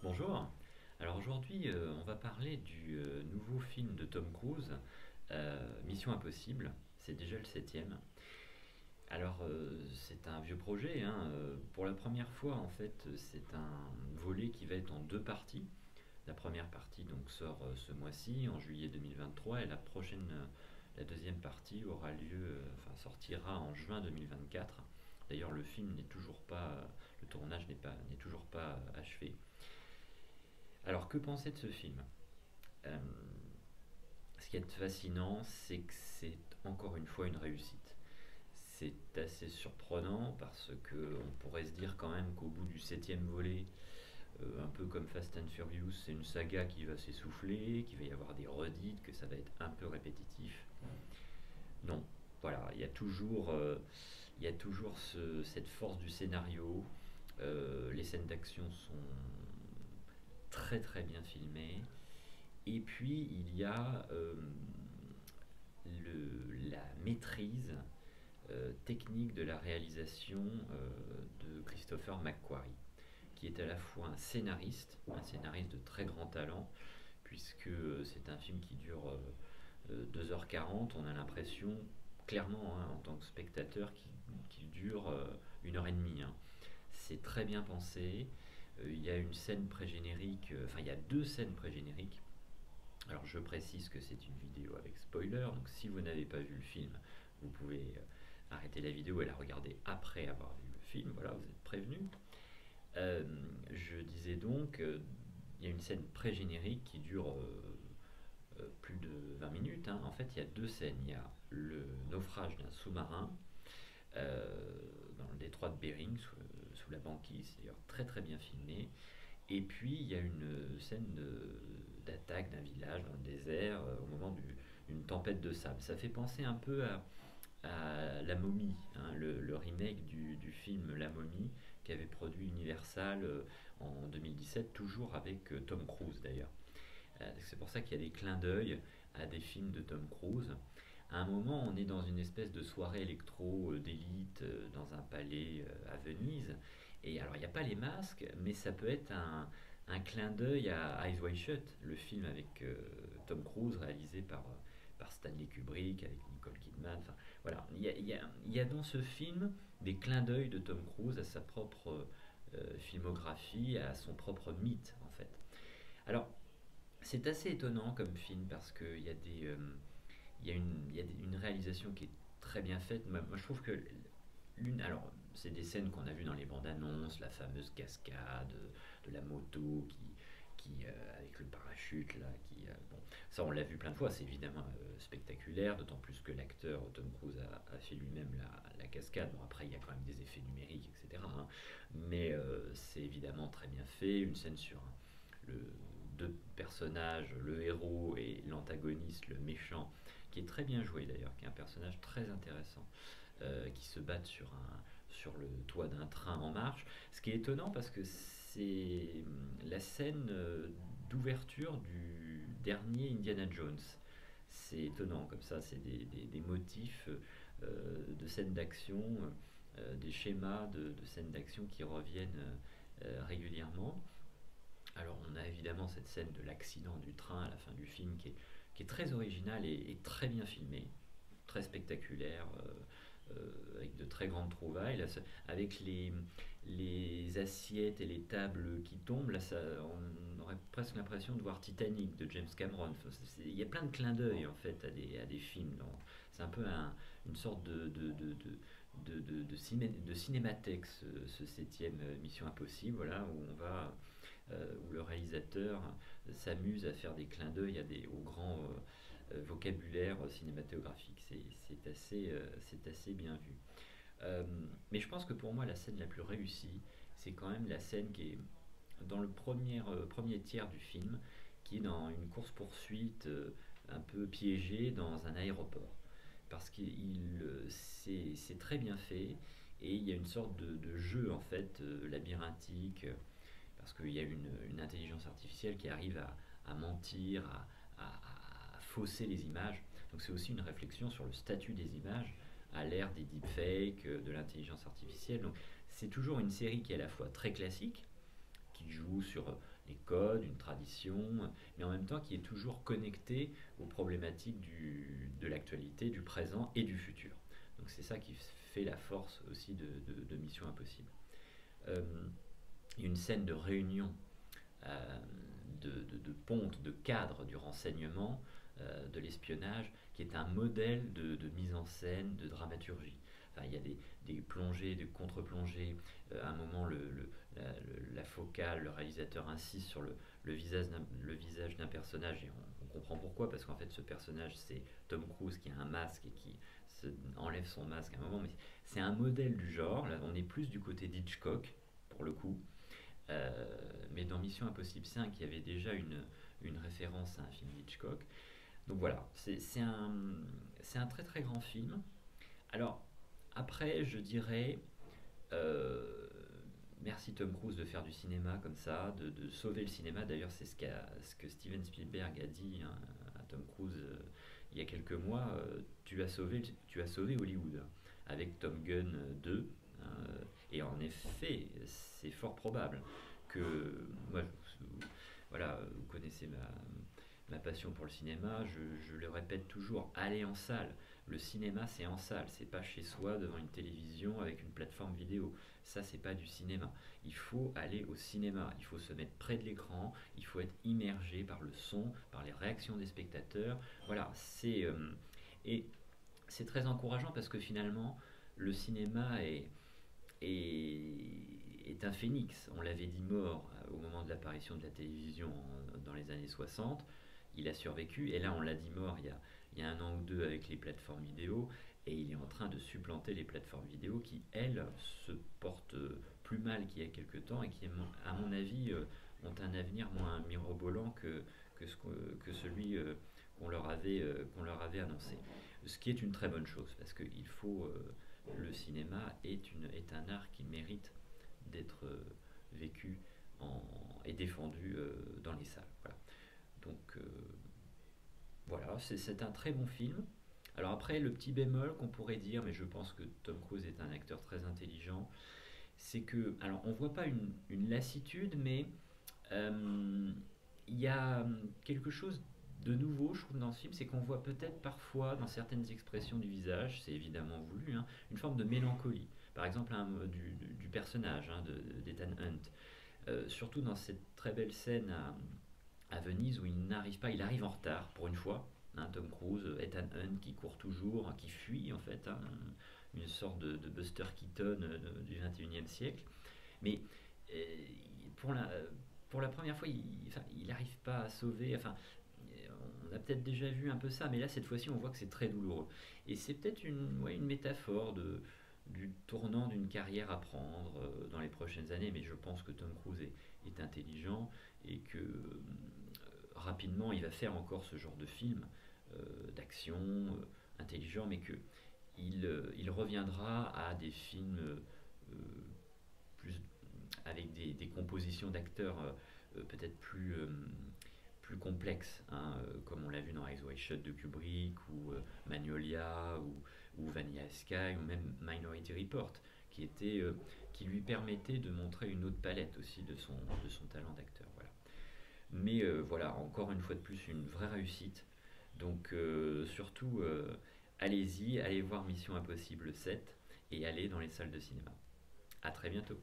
Bonjour. Alors aujourd'hui, on va parler du nouveau film de Tom Cruise, Mission Impossible. C'est déjà le septième. Alors c'est un vieux projet, hein. Pour la première fois, en fait, c'est un volet qui va être en deux parties. La première partie donc sort ce mois-ci, en juillet 2023, et la deuxième partie aura lieu, enfin sortira en juin 2024. D'ailleurs, le film n'est toujours pas, le tournage n'est toujours pas achevé. Alors, que penser de ce film? Euh, Ce qui est fascinant, c'est que c'est encore une fois une réussite. C'est assez surprenant parce que on pourrait se dire quand même qu'au bout du septième volet, un peu comme Fast and Furious, c'est une saga qui va s'essouffler, qu'il va y avoir des redites, que ça va être un peu répétitif. Non, voilà, il y a toujours cette force du scénario. Les scènes d'action sont très très bien filmées. Et puis il y a la maîtrise technique de la réalisation de Christopher McQuarrie, qui est à la fois un scénariste de très grand talent, puisque c'est un film qui dure 2h40. On a l'impression, clairement, hein, en tant que spectateur, qu'il dure 1h30. Hein. C'est très bien pensé. Il y a une scène pré-générique, enfin il y a deux scènes pré-génériques. Alors je précise que c'est une vidéo avec spoiler, donc si vous n'avez pas vu le film, vous pouvez arrêter la vidéo et la regarder après avoir vu le film, voilà, vous êtes prévenus. Je disais donc, il y a une scène pré-générique qui dure plus de 20 minutes. Hein. En fait, il y a deux scènes. Il y a le naufrage d'un sous-marin dans le détroit de Bering, sous la banquise, c'est d'ailleurs très très bien filmé. Et puis il y a une scène d'attaque d'un village dans le désert au moment d'une tempête de sable. Ça fait penser un peu à La Momie, hein, le remake du film La Momie qu'avait produit Universal en 2017, toujours avec Tom Cruise d'ailleurs. C'est pour ça qu'il y a des clins d'œil à des films de Tom Cruise. À un moment, on est dans une espèce de soirée électro d'élite dans un palais à Venise. Et alors, il n'y a pas les masques, mais ça peut être un clin d'œil à Eyes Wide Shut, le film avec Tom Cruise réalisé par Stanley Kubrick, avec Nicole Kidman. Enfin, voilà, il y a dans ce film des clins d'œil de Tom Cruise à sa propre filmographie, à son propre mythe, en fait. Alors, c'est assez étonnant comme film parce qu'il y a une réalisation qui est très bien faite. Moi, je trouve que alors, c'est des scènes qu'on a vues dans les bandes annonces, la fameuse cascade de la moto avec le parachute là, bon, ça on l'a vu plein de fois. C'est évidemment spectaculaire, d'autant plus que l'acteur Tom Cruise a fait lui-même la cascade. Bon, après il y a quand même des effets numériques, etc. Hein. Mais c'est évidemment très bien fait. Une scène sur le deux personnages, le héros et l'antagoniste, le méchant, qui est très bien joué d'ailleurs, qui est un personnage très intéressant, qui se battent sur le toit d'un train en marche. Ce qui est étonnant parce que c'est la scène d'ouverture du dernier Indiana Jones. C'est étonnant comme ça, c'est des motifs de scènes d'action, des schémas de scènes d'action qui reviennent régulièrement. Alors on a évidemment cette scène de l'accident du train à la fin du film qui est très originale et très bien filmée, très spectaculaire, avec de très grandes trouvailles. Là, avec les assiettes et les tables qui tombent, là, on aurait presque l'impression de voir Titanic de James Cameron. Enfin, il y a plein de clins d'œil en fait à des films. C'est un peu une sorte de cinémathèque, ce septième Mission Impossible, voilà, où le réalisateur s'amuse à faire des clins d'œil au grand vocabulaire cinématographique. C'est assez bien vu. Mais je pense que pour moi, la scène la plus réussie, c'est quand même la scène qui est dans le premier tiers du film, qui est dans une course-poursuite un peu piégée dans un aéroport. Parce que c'est très bien fait et il y a une sorte de jeu en fait labyrinthique parce qu'il y a une intelligence artificielle qui arrive à mentir, à fausser les images. Donc c'est aussi une réflexion sur le statut des images à l'ère des deepfakes, de l'intelligence artificielle. Donc c'est toujours une série qui est à la fois très classique, qui joue sur des codes, une tradition, mais en même temps qui est toujours connecté aux problématiques de l'actualité, du présent et du futur. Donc c'est ça qui fait la force aussi de Mission Impossible. Euh, il y a une scène de réunion, euh, de ponte, de cadre du renseignement, de l'espionnage, qui est un modèle de mise en scène, de dramaturgie. Enfin, il y a des plongées, des contre-plongées. À un moment, la focale, le réalisateur insiste sur le visage d'un personnage, et on comprend pourquoi, parce qu'en fait, ce personnage, c'est Tom Cruise qui a un masque et qui enlève son masque à un moment, mais c'est un modèle du genre. Là, on est plus du côté d'Hitchcock, pour le coup. Mais dans Mission Impossible 5, il y avait déjà une référence à un film d'Hitchcock. Donc voilà, c'est un très très grand film. Alors, après, je dirais, euh, merci Tom Cruise de faire du cinéma comme ça, de sauver le cinéma. D'ailleurs, c'est ce que Steven Spielberg a dit, hein, à Tom Cruise, il y a quelques mois. Tu as sauvé Hollywood avec Top Gun 2. Et en effet, c'est fort probable que moi, voilà, vous connaissez ma passion pour le cinéma, je le répète toujours, allez en salle. Le cinéma, c'est en salle, c'est pas chez soi devant une télévision avec une plateforme vidéo. Ça, c'est pas du cinéma. Il faut aller au cinéma, il faut se mettre près de l'écran, il faut être immergé par le son, par les réactions des spectateurs. Voilà, et c'est très encourageant parce que finalement, le cinéma est un phénix. On l'avait dit mort au moment de l'apparition de la télévision dans les années 60. Il a survécu et là on l'a dit mort il y a un an ou deux avec les plateformes vidéo, et il est en train de supplanter les plateformes vidéo qui, elles, se portent plus mal qu'il y a quelques temps et qui, à mon avis, ont un avenir moins mirobolant que celui qu'on leur avait annoncé. Ce qui est une très bonne chose parce que le cinéma est un art qui mérite d'être vécu et défendu dans les salles. Voilà. Donc voilà, c'est un très bon film. Alors après, le petit bémol qu'on pourrait dire, mais je pense que Tom Cruise est un acteur très intelligent, c'est que, alors on voit pas une lassitude, mais euh, il y a quelque chose de nouveau, je trouve, dans ce film, c'est qu'on voit peut-être parfois, dans certaines expressions du visage, c'est évidemment voulu, hein, une forme de mélancolie. Par exemple, du personnage, hein, d'Ethan Hunt. Surtout dans cette très belle scène à Venise où il n'arrive pas, il arrive en retard pour une fois. Hein, Tom Cruise, Ethan Hunt qui court toujours, qui fuit en fait, hein, une sorte de Buster Keaton du 21e siècle. Mais euh, pour la, pour la première fois, il n'arrive pas à sauver. Enfin, on a peut-être déjà vu un peu ça, mais là, cette fois-ci, on voit que c'est très douloureux. Et c'est peut-être une métaphore du tournant d'une carrière à prendre dans les prochaines années, mais je pense que Tom Cruise est intelligent et que rapidement, il va faire encore ce genre de film d'action intelligent, mais que il reviendra à des films plus avec des compositions d'acteurs peut-être plus complexes, hein, comme on l'a vu dans Eyes Wide Shut de Kubrick, ou Magnolia, ou Vanilla Sky, ou même Minority Report, qui lui permettait de montrer une autre palette aussi de son talent d'acteur. Voilà. Mais voilà, encore une fois de plus, une vraie réussite. Donc surtout, allez-y, allez voir Mission Impossible 7 et allez dans les salles de cinéma. A très bientôt.